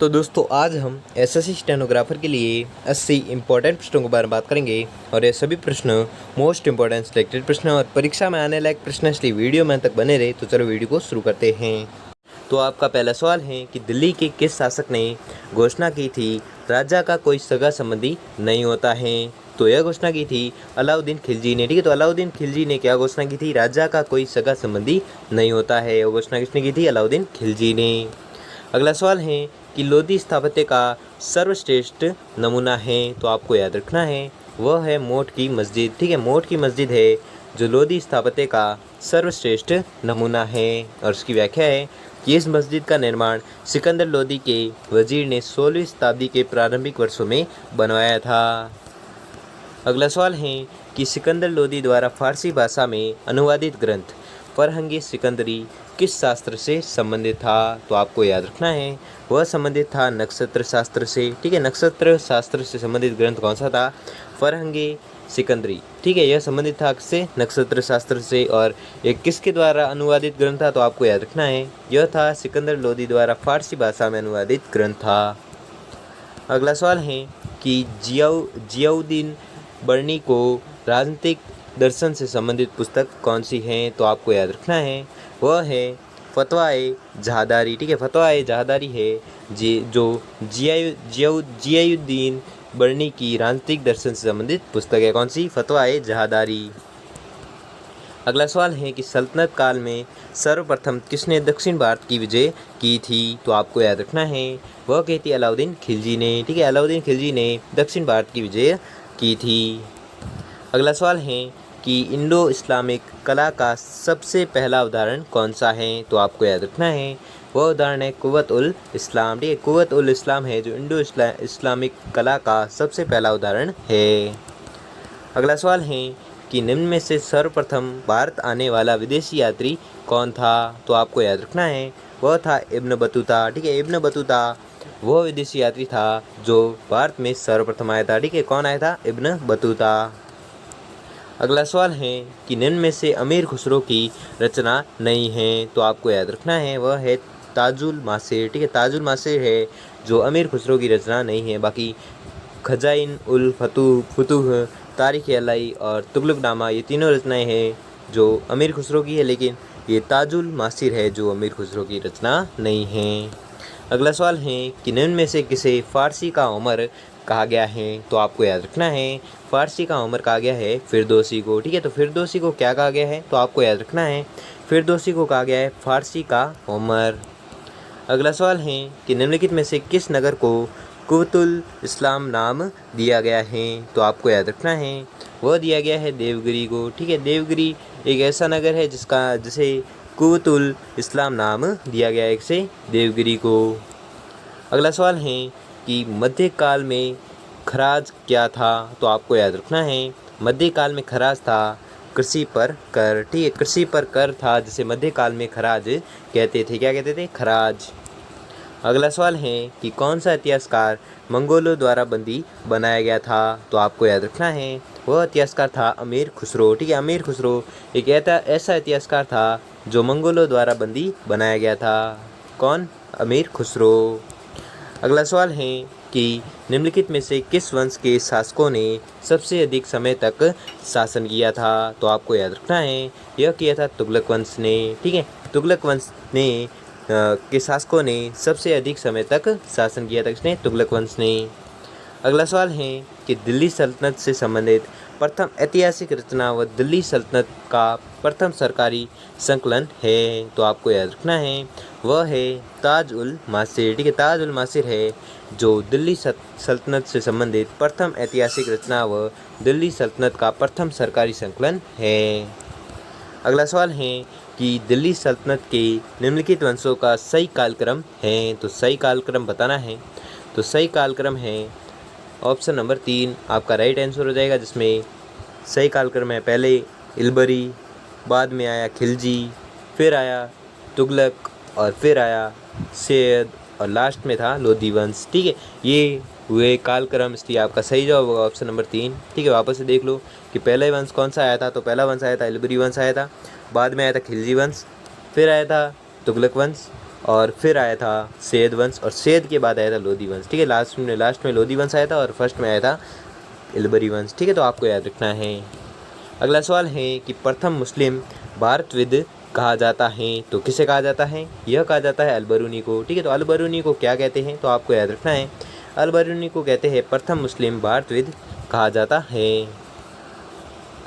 तो दोस्तों आज हम एसएससी स्टेनोग्राफर के लिए 80 इम्पोर्टेंट प्रश्नों के बारे में बात करेंगे और ये सभी प्रश्न मोस्ट इम्पोर्टेंट सिलेक्टेड प्रश्न और परीक्षा में आने लायक प्रश्न, इसलिए वीडियो में तक बने रहे। तो चलो वीडियो को शुरू करते हैं। तो आपका पहला सवाल है कि दिल्ली के किस शासक ने घोषणा की थी राजा का कोई सगा संबंधी नहीं होता है। तो यह घोषणा की थी अलाउद्दीन खिलजी ने। ठीक है, तो अलाउद्दीन खिलजी ने क्या घोषणा की थी? राजा का कोई सगा संबंधी नहीं होता है। वो घोषणा किसने की थी? अलाउद्दीन खिलजी ने। अगला सवाल है कि लोधी स्थापत्य का सर्वश्रेष्ठ नमूना है। तो आपको याद रखना है वह है मोट की मस्जिद। ठीक है, मोट की मस्जिद है जो लोधी स्थापत्य का सर्वश्रेष्ठ नमूना है। और उसकी व्याख्या है कि इस मस्जिद का निर्माण सिकंदर लोधी के वजीर ने 16वीं शताब्दी के प्रारंभिक वर्षों में बनवाया था। अगला सवाल है कि सिकंदर लोधी द्वारा फारसी भाषा में अनुवादित ग्रंथ फरहंग सिकंदरी किस शास्त्र से संबंधित था? तो आपको याद रखना है वह संबंधित था नक्षत्र शास्त्र से। ठीक है, नक्षत्र शास्त्र से संबंधित ग्रंथ कौन सा था? फरहंग सिकंदरी। ठीक है, यह संबंधित था किससे? नक्षत्र शास्त्र से। और ये किसके द्वारा अनुवादित ग्रंथ था? तो आपको याद रखना है यह था सिकंदर लोधी द्वारा फारसी भाषा में अनुवादित ग्रंथ था। अगला सवाल है कि जियाउद्दीन बर्नी को राजनीतिक दर्शन से संबंधित पुस्तक कौन सी है? तो आपको याद रखना है वह है फतवा-ए जहादारी। ठीक है, फतवा-ए जहादारी है जो जियाउद्दीन बर्नी की राजनीतिक दर्शन से संबंधित पुस्तक है। कौन सी? फतवा-ए जहादारी। अगला सवाल है कि सल्तनत काल में सर्वप्रथम किसने दक्षिण भारत की विजय की थी? तो आपको याद रखना है वह कहती अलाउद्दीन खिलजी ने। ठीक है, अलाउद्दीन खिलजी ने दक्षिण भारत की विजय की थी। अगला सवाल है कि इंडो इस्लामिक कला का सबसे पहला उदाहरण कौन सा है? तो आपको याद रखना है वह उदाहरण है कुव्वत उल इस्लाम। ठीक है, कुव्वत उल इस्लाम है जो इंडो इस्लामिक कला का सबसे पहला उदाहरण है। अगला सवाल है कि निम्न में से सर्वप्रथम भारत आने वाला विदेशी यात्री कौन था? तो आपको याद रखना है वह था इब्न बतूता। ठीक है, इब्न बतूता वह विदेशी यात्री था जो भारत में सर्वप्रथम आया था। ठीक है, कौन आया था? Ibn Battuta. अगला सवाल है कि निम्न में से अमीर खुसरो की रचना नहीं है। तो आपको याद रखना है वह है ताजुल मासिर। ठीक है, ताजुल मासिर है जो अमीर खुसरो की रचना नहीं है। बाकी खजाइन उल फतूह, तारीख अलाई और तुगलकनामा ये तीनों रचनाएं हैं जो अमीर खुसरो की है, लेकिन ये ताजुल मासिर है जो अमीर खुसरो की रचना नहीं है। अगला सवाल है कि निम्न में से किसे फारसी का उमर कहा गया है? तो आपको याद रखना है फारसी का उमर कहा गया है फिरदौसी को। ठीक है, तो फिरदौसी को क्या कहा गया है? तो आपको याद रखना है फिरदौसी को कहा गया है फारसी का उमर। अगला सवाल है कि निम्नलिखित में से किस नगर को कुव्वतुल इस्लाम नाम दिया गया है? तो आपको याद रखना है वह दिया गया है देवगिरी को। ठीक है, देवगिरी एक ऐसा नगर है जिसे कुव्वतुल इस्लाम नाम दिया गया है, इसे देवगिरी को। अगला सवाल है कि मध्यकाल में खराज क्या था? तो आपको याद रखना है मध्यकाल में खराज था कृषि पर कर। ठीक है, कृषि पर कर था जिसे मध्यकाल में खराज कहते थे। क्या कहते थे? खराज। अगला सवाल है कि कौन सा इतिहासकार मंगोलों द्वारा बंदी बनाया गया था? तो आपको याद रखना है वह इतिहासकार था अमीर खुसरो। ठीक है, अमीर खुसरो एक ऐसा इतिहासकार था जो मंगोलों द्वारा बंदी बनाया गया था। कौन? अमीर खुसरो। अगला सवाल है कि निम्नलिखित में से किस वंश के शासकों ने सबसे अधिक समय तक शासन किया था? तो आपको याद रखना है यह किया था तुगलक वंश ने। ठीक है, तुगलक वंश ने के शासकों ने सबसे अधिक समय तक शासन किया था। किसने? तुगलक वंश ने। अगला सवाल है कि दिल्ली सल्तनत से संबंधित प्रथम ऐतिहासिक रचना व दिल्ली सल्तनत का प्रथम सरकारी संकलन है। तो आपको याद रखना है वह है ताज उल मासिर। ठीक है, ताज उल मासिर है जो दिल्ली सल्तनत से संबंधित प्रथम ऐतिहासिक रचना व दिल्ली सल्तनत का प्रथम सरकारी संकलन है। अगला सवाल है कि दिल्ली सल्तनत के निम्नलिखित वंशों का सही कालक्रम है। तो सही कालक्रम बताना है। तो सही कालक्रम है ऑप्शन नंबर 3 आपका राइट आंसर हो जाएगा, जिसमें सही कालक्रम है पहले इलबरी, बाद में आया खिलजी, फिर आया तुगलक और फिर आया सैयद और लास्ट में था लोधी वंश। ठीक है, ये हुए कालक्रम, इसलिए आपका सही जवाब होगा ऑप्शन नंबर 3। ठीक है, वापस से देख लो कि पहला वंश कौन सा आया था। तो पहला वंश आया था इलबरी वंश आया था, बाद में आया था खिलजी वंश, फिर आया था तुगलक वंश और फिर आया था सैयद वंश और सैयद के बाद आया था लोधी वंश। ठीक है, लास्ट में लोधी वंश आया था और फर्स्ट में आया था इल्बरी वंश। ठीक है, तो आपको याद रखना है। अगला सवाल है कि प्रथम मुस्लिम भारतविद कहा जाता है तो किसे कहा जाता है? यह कहा जाता है अल-बरूनी को। ठीक है, तो अल-बरूनी को क्या कहते हैं? तो आपको याद रखना है अल-बरूनी को कहते हैं प्रथम मुस्लिम भारतविद कहा जाता है।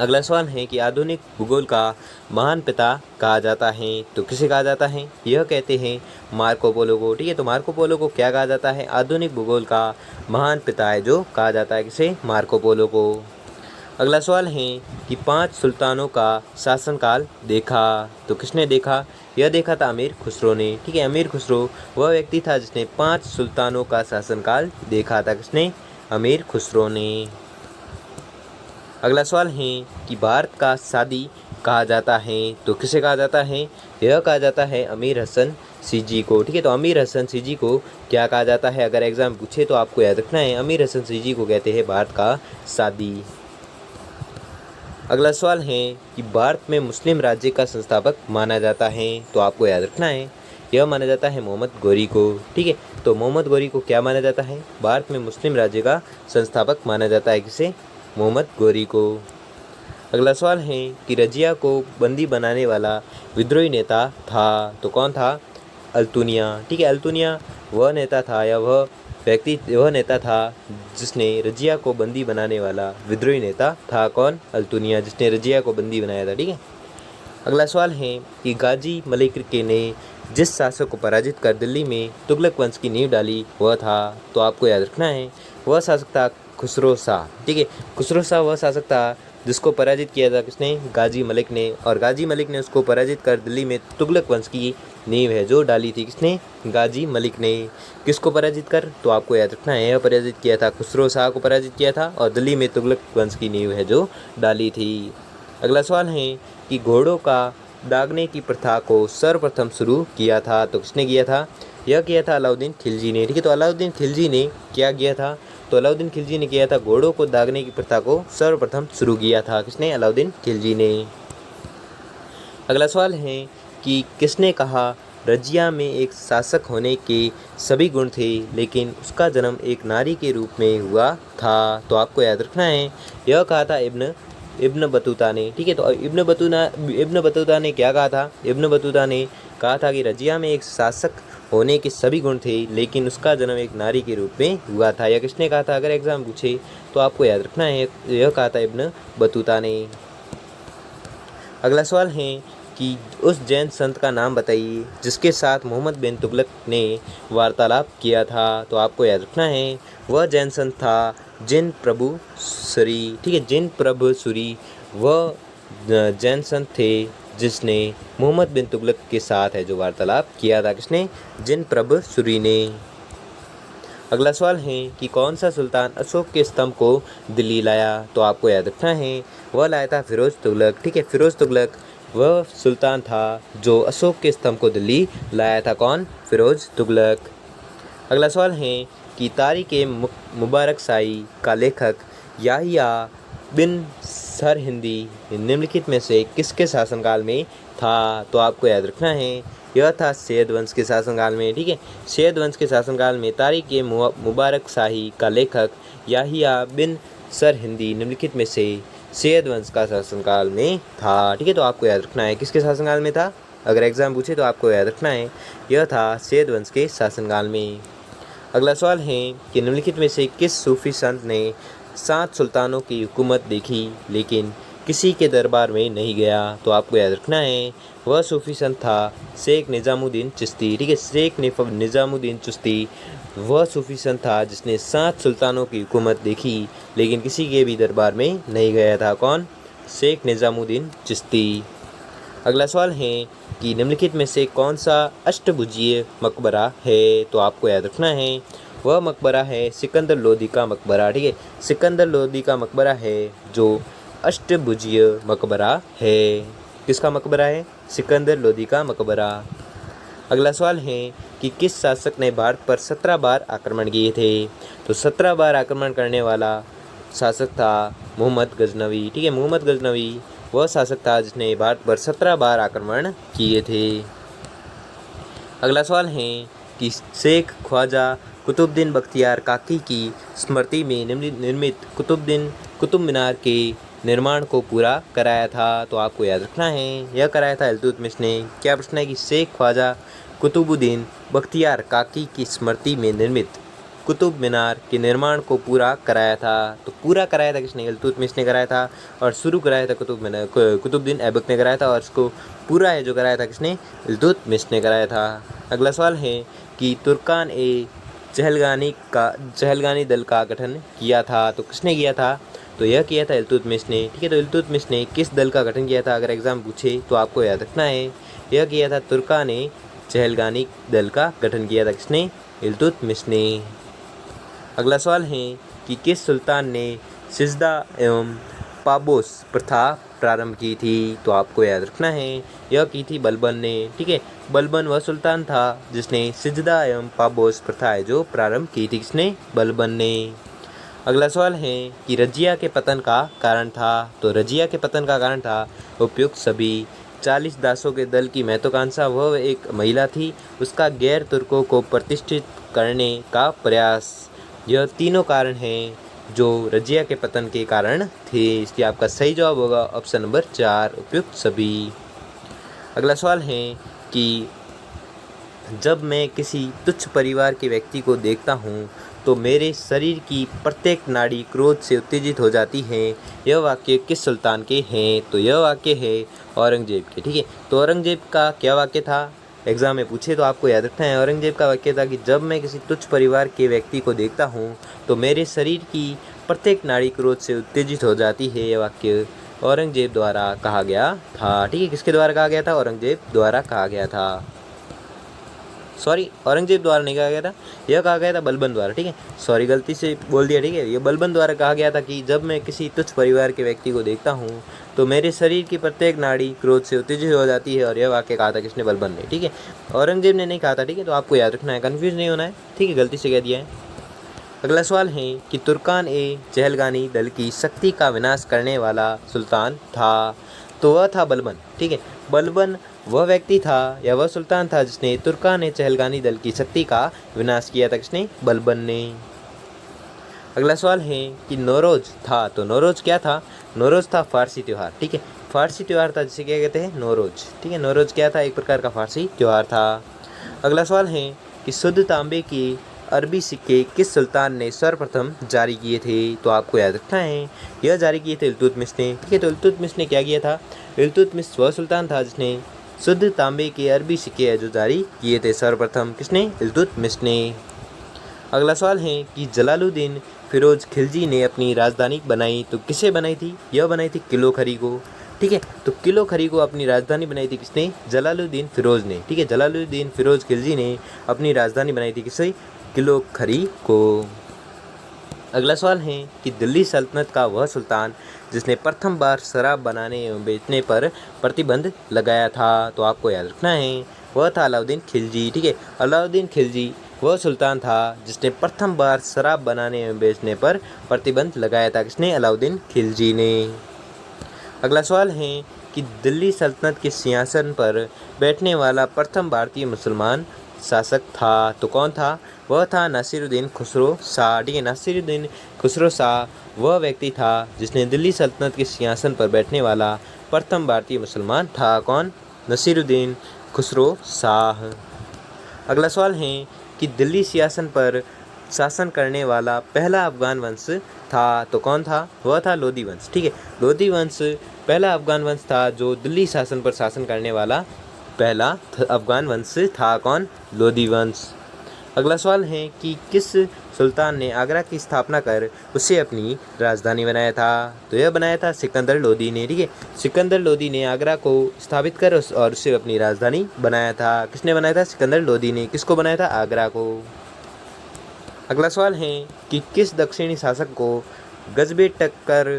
अगला सवाल है कि आधुनिक भूगोल का महान पिता कहा जाता है तो किसे कहा जाता है? यह कहते हैं मार्को पोलो को। ठीक है, तो मार्को पोलो को क्या कहा जाता है? आधुनिक भूगोल का महान पिता है जो कहा जाता है किसे? मार्को पोलो को। अगला सवाल है कि 5 सुल्तानों का शासनकाल देखा तो किसने देखा? यह देखा था अमीर खुसरो ने। ठीक है, अमीर खुसरो वह व्यक्ति था जिसने 5 सुल्तानों का शासनकाल देखा था। किसने? अमीर खुसरो ने। अगला सवाल है कि भारत का सादी कहा जाता है तो किसे कहा जाता है? यह कहा जाता है अमीर हसन सीजी को। ठीक है, तो अमीर हसन सीजी को क्या कहा जाता है? अगर एग्जाम पूछे तो आपको याद रखना है अमीर हसन सीजी को कहते हैं भारत का सादी। अगला सवाल है कि भारत में मुस्लिम राज्य का संस्थापक माना जाता है तो आपको याद रखना है यह माना जाता है मोहम्मद गौरी को। ठीक है, तो मोहम्मद गौरी को क्या माना जाता है? भारत में मुस्लिम राज्य का संस्थापक माना जाता है किसे? मोहम्मद गौरी को। अगला सवाल है कि रजिया को बंदी बनाने वाला विद्रोही नेता था तो कौन था? अल्तुनिया। ठीक है, अल्तुनिया वह नेता था या वह नेता था जिसने रजिया को बंदी बनाने वाला विद्रोही नेता था। कौन? अल्तुनिया, जिसने रजिया को बंदी बनाया था। ठीक है, अगला सवाल है कि गाजी मलिक के ने जिस शासक को पराजित कर दिल्ली में तुगलक वंश की नींव डाली वह था तो आपको याद रखना है वह शासक था खुसरो शाह। ठीक है, खुसरो शाह वह शासक था जिसको पराजित किया था किसने? गाजी मलिक ने। और गाजी मलिक ने उसको पराजित कर दिल्ली में तुगलक वंश की नींव है जो डाली थी किसने? गाजी मलिक ने। किसको पराजित कर? तो आपको याद रखना है यह पराजित किया था खुसरो शाह को पराजित किया था और दिल्ली में तुगलक वंश की नींव है जो डाली थी। अगला सवाल है कि घोड़ों का दागने की प्रथा को सर्वप्रथम शुरू किया था तो किसने किया था? यह किया था अलाउद्दीन खिलजी ने। ठीक है, तो अलाउद्दीन खिलजी ने क्या किया था? तो अलाउद्दीन खिलजी ने किया था घोड़ों को दागने की प्रथा को सर्वप्रथम शुरू किया था किसने? अलाउद्दीन खिलजी ने। अगला सवाल है कि किसने कहा रजिया में एक शासक होने के सभी गुण थे लेकिन उसका जन्म एक नारी के रूप में हुआ था तो आपको याद रखना है यह कहा था इब्न बतूता ने। ठीक है, तो इब्न बतूता ने क्या कहा था? इब्न बतूता ने कहा था कि रजिया में एक शासक होने के सभी गुण थे लेकिन उसका जन्म एक नारी के रूप में हुआ था। यह किसने कहा था? अगर एग्जाम पूछे तो आपको याद रखना है यह कहा था इब्न बतूता ने। अगला सवाल है कि उस जैन संत का नाम बताइए जिसके साथ मोहम्मद बिन तुगलक ने वार्तालाप किया था तो आपको याद रखना है वह जैन संत था जिन प्रभु सूरी। ठीक है, जिन प्रभु सूरी वह जैन संत थे जिसने मोहम्मद बिन तुगलक के साथ है जो वार्तालाप किया था किसने? जिन प्रभु सूरी ने। अगला सवाल है कि कौन सा सुल्तान अशोक के स्तंभ को दिल्ली लाया तो आपको याद रखना है वह लाया था फिरोज तुगलक। ठीक है, फिरोज तुगलक वह सुल्तान था जो अशोक के स्तंभ को दिल्ली लाया था। कौन? फिरोज तुगलक। अगला सवाल है कि तारीख मुबारक शाही का लेखक याहिया बिन सरहिंदी निम्नलिखित में से किसके शासनकाल में था तो आपको याद रखना है यह था सैयद वंश के शासनकाल में। ठीक है, सैयद वंश के शासनकाल में तारीख मुबारक शाही का लेखक याहिया बिन सरहिंदी निम्नलिखित में से सैयद वंश का शासनकाल में था। ठीक है, तो आपको याद रखना है किसके शासनकाल में था? अगर एग्जाम पूछे तो आपको याद रखना है यह था सैयद वंश के शासनकाल में। अगला सवाल है कि निम्नलिखित में से किस सूफी संत ने 7 सुल्तानों की हुकूमत देखी लेकिन किसी के दरबार में नहीं गया तो आपको याद रखना है वह सूफी संत था शेख निज़ामुद्दीन चिश्ती। ठीक है, शेख निज़ामुद्दीन चिश्ती वह सूफी संत था जिसने 7 सुल्तानों की हुकूमत देखी लेकिन किसी के भी दरबार में नहीं गया था। कौन? शेख निज़ामुद्दीन चिश्ती। अगला सवाल है कि निम्नलिखित में से कौन सा अष्टभुजीय मकबरा है तो आपको याद रखना है वह मकबरा है सिकंदर लोदी का मकबरा। ठीक है, सिकंदर लोदी का मकबरा है जो अष्टभुजीय मकबरा है। किसका मकबरा है? सिकंदर लोदी का मकबरा। अगला सवाल है कि किस शासक ने भारत पर 17 बार आक्रमण किए थे तो 17 बार आक्रमण करने वाला शासक था मोहम्मद गजनवी। ठीक है, मोहम्मद गजनवी वह शासक था जिसने भारत पर 17 बार आक्रमण किए थे। अगला सवाल है कि शेख ख्वाजा कुतुबुद्दीन बख्तियार काकी की स्मृति में निर्मित कुतुब मीनार के निर्माण को पूरा कराया था। तो आपको याद रखना है यह कराया था इल्तुतमिश ने। क्या प्रश्न है कि शेख ख्वाजा कुतुबुद्दीन बख्तियार काकी की स्मृति में निर्मित कुतुब मीनार के निर्माण को पूरा कराया था। तो पूरा कराया था किसने? इल्तुतमिश ने कराया था। और शुरू कराया था कुतुबुद्दीन ऐबक ने कराया था। और इसको पूरा है जो कराया था किसने? इल्तुतमिश ने कराया था। अगला सवाल है कि तुर्कान ए चहलगानी दल का गठन किया था। तो किसने किया था? तो यह किया था इल्तुतमिश ने। ठीक है, तो इल्तुतमिश ने किस दल का गठन किया था? अगर एग्जाम पूछे तो आपको याद रखना है यह किया था तुर्कान ए चहलगानी दल का गठन किया था किसने? इल्तुतमिश ने। अगला सवाल है कि किस सुल्तान ने सिजदा एवं पाबोस प्रथा प्रारंभ की थी? तो आपको याद रखना है यह की थी बलबन ने। ठीक है, बलबन वह सुल्तान था जिसने सिजदा एवं पाबोस प्रथा है जो प्रारंभ की थी किसने? बलबन ने। अगला सवाल है कि रजिया के पतन का कारण था। तो रजिया के पतन का कारण था उपयुक्त सभी 40 दासों के दल की महत्वाकांक्षा, वह एक महिला थी, उसका गैर तुर्कों को प्रतिष्ठित करने का प्रयास। यह तीनों कारण हैं जो रजिया के पतन के कारण थे। इसलिए आपका सही जवाब होगा ऑप्शन नंबर 4 उपयुक्त सभी। अगला सवाल है कि जब मैं किसी तुच्छ परिवार के व्यक्ति को देखता हूँ तो मेरे शरीर की प्रत्येक नाड़ी क्रोध से उत्तेजित हो जाती है। यह वाक्य किस सुल्तान के हैं? तो यह वाक्य है औरंगजेब के। ठीक है, तो औरंगजेब का क्या वाक्य था? एग्जाम में पूछे तो आपको याद रखना है। औरंगजेब का वाक्य था कि जब मैं किसी तुच्छ परिवार के व्यक्ति को देखता हूँ तो मेरे शरीर की प्रत्येक नाड़ी क्रोध से उत्तेजित हो जाती है। यह वाक्य औरंगजेब द्वारा कहा गया था। ठीक है, किसके द्वारा कहा गया था? औरंगजेब द्वारा कहा गया था। सॉरी, औरंगजेब द्वारा नहीं कहा गया था, यह कहा गया था बलबन द्वारा। ठीक है, सॉरी गलती से बोल दिया। ठीक है, यह बलबन द्वारा कहा गया था कि जब मैं किसी तुच्छ परिवार के व्यक्ति को देखता हूँ तो मेरे शरीर की प्रत्येक नाड़ी क्रोध से उत्तेजित हो जाती है। और यह वाक्य कहा था किसने? बलबन ने। ठीक है, औरंगजेब ने नहीं कहा था। ठीक है, तो आपको याद रखना है, कन्फ्यूज नहीं होना है। ठीक है, गलती से कह दिया है। अगला सवाल है कि तुर्कान ए चहलगानी दल की शक्ति का विनाश करने वाला सुल्तान था। तो वह था बलबन। ठीक है, बलबन वह व्यक्ति था या वह सुल्तान था जिसने तुर्कान ए चहलगानी दल की शक्ति का विनाश किया था किसने? बलबन ने। अगला सवाल है कि नौरोज था। तो नौरोज क्या था? नौरोज था फारसी त्यौहार। ठीक है, फारसी त्यौहार था जिसे क्या कहते हैं? नौरोज। ठीक है, नौरोज क्या था? एक प्रकार का फारसी त्यौहार था। अगला सवाल है कि शुद्ध तांबे के अरबी सिक्के किस सुल्तान ने सर्वप्रथम जारी किए थे? तो आपको याद रखना है यह जारी किए थे इल्तुतमिश ने। ठीक है, तो इल्तुतमिश ने क्या किया था? इल्तुतमिश वह सुल्तान था जिसने शुद्ध तांबे के अरबी सिक्के है जो जारी किए थे सर्वप्रथम किसने? इल्तुतमिश ने। अगला सवाल है कि जलालुद्दीन फिरोज खिलजी ने अपनी राजधानी बनाई तो किसे बनाई थी? यह बनाई थी किलो खरी को। ठीक है, तो किलो खरी को अपनी राजधानी बनाई थी किसने? जलालुद्दीन फिरोज ने। ठीक है, जलालुद्दीन फिरोज खिलजी ने अपनी राजधानी बनाई थी किससे? किलो खरी को। अगला सवाल है कि दिल्ली सल्तनत का वह सुल्तान जिसने प्रथम बार शराब बनाने एवं बेचने पर प्रतिबंध लगाया था। तो आपको याद रखना है वह था अलाउद्दीन खिलजी। ठीक है, अलाउद्दीन खिलजी वह सुल्तान था जिसने प्रथम बार शराब बनाने एवं बेचने पर प्रतिबंध लगाया था किसने? अलाउद्दीन खिलजी ने। अगला सवाल है कि दिल्ली सल्तनत के सिंहासन पर बैठने वाला प्रथम भारतीय मुसलमान शासक था। तो कौन था? वह था नासिरुद्दीन खुसरो शाह। ठीक है, नासिरुद्दीन खुसरो शाह वह व्यक्ति था जिसने दिल्ली सल्तनत के सिंहासन पर बैठने वाला प्रथम भारतीय मुसलमान था। कौन? नासिरुद्दीन खुसरो शाह। अगला सवाल है कि दिल्ली सिंहासन पर शासन करने वाला पहला अफगान वंश था। तो कौन था? वह था लोधी वंश। ठीक है, लोधी वंश पहला अफगान वंश था जो दिल्ली शासन पर शासन करने वाला पहला अफगान वंश था। कौन? लोधी वंश। अगला सवाल है कि किस सुल्तान ने आगरा की स्थापना कर उसे अपनी राजधानी बनाया था? तो यह बनाया था सिकंदर लोधी ने। ठीक है, सिकंदर लोधी ने आगरा को स्थापित कर और उसे अपनी राजधानी बनाया था। किसने बनाया था? सिकंदर लोधी ने। किसको बनाया था? आगरा को। अगला सवाल है कि किस दक्षिणी शासक को गजबे टक्कर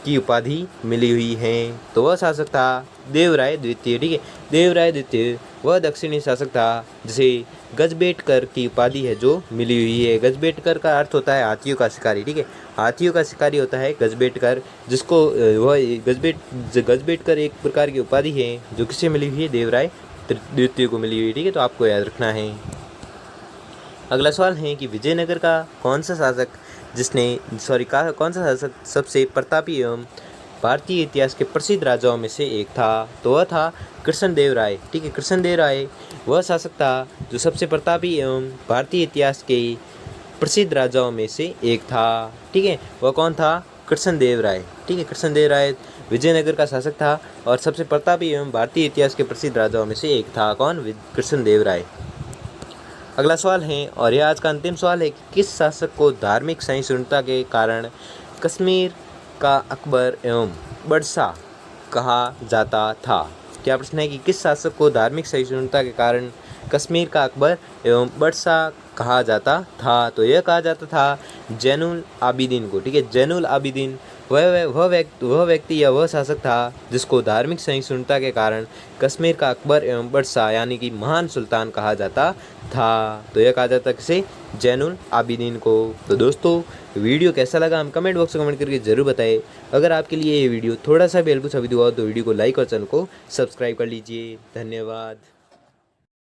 की उपाधि मिली हुई है? तो वह शासक था देवराय द्वितीय। ठीक है, देवराय द्वितीय वह दक्षिणी शासक था जिसे गजबेटकर की उपाधि है जो मिली हुई है। गजबेटकर का अर्थ होता है हाथियों का शिकारी। ठीक है, हाथियों का शिकारी होता है गजबेटकर, जिसको वह गजबेटकर एक प्रकार की उपाधि है जो किसे मिली हुई है? देवराय द्वितीय को मिली हुई, ठीक है, तो आपको याद रखना है। अगला सवाल है कि विजयनगर का कौन सा शासक कौन सा शासक सबसे प्रतापी एवं भारतीय इतिहास के प्रसिद्ध राजाओं में से एक था? तो वह था कृष्णदेव राय, ठीक है। कृष्णदेव राय वह शासक था जो सबसे प्रतापी एवं भारतीय इतिहास के प्रसिद्ध राजाओं में से एक था, ठीक है। वह कौन था? कृष्णदेव राय, ठीक है। कृष्णदेव राय विजयनगर का शासक था और सबसे प्रतापी एवं भारतीय इतिहास के प्रसिद्ध राजाओं में से एक था। कौन? कृष्णदेव राय। अगला सवाल है, और यह आज का अंतिम सवाल है, कि किस शासक को धार्मिक सहिष्णुता के कारण कश्मीर का अकबर एवं बादशाह कहा जाता था? क्या प्रश्न है कि किस शासक को धार्मिक सहिष्णुता के कारण कश्मीर का अकबर एवं बादशाह कहा जाता था? तो यह कहा जाता था जैनुल आबिदीन को, ठीक है। जैनुल आबिदीन वह व्यक्ति या वह शासक था जिसको धार्मिक सहिष्णुता के कारण कश्मीर का अकबर एवं बादशाह यानी कि महान सुल्तान कहा जाता था। तो यह कहा जाता किसे? जैनुल आबिदीन को। तो दोस्तों, वीडियो कैसा लगा हम कमेंट बॉक्स में कमेंट करके जरूर बताएं। अगर आपके लिए ये वीडियो थोड़ा सा भी हेल्पफुल साबित हुआ तो वीडियो को लाइक और चैनल को सब्सक्राइब कर लीजिए। धन्यवाद।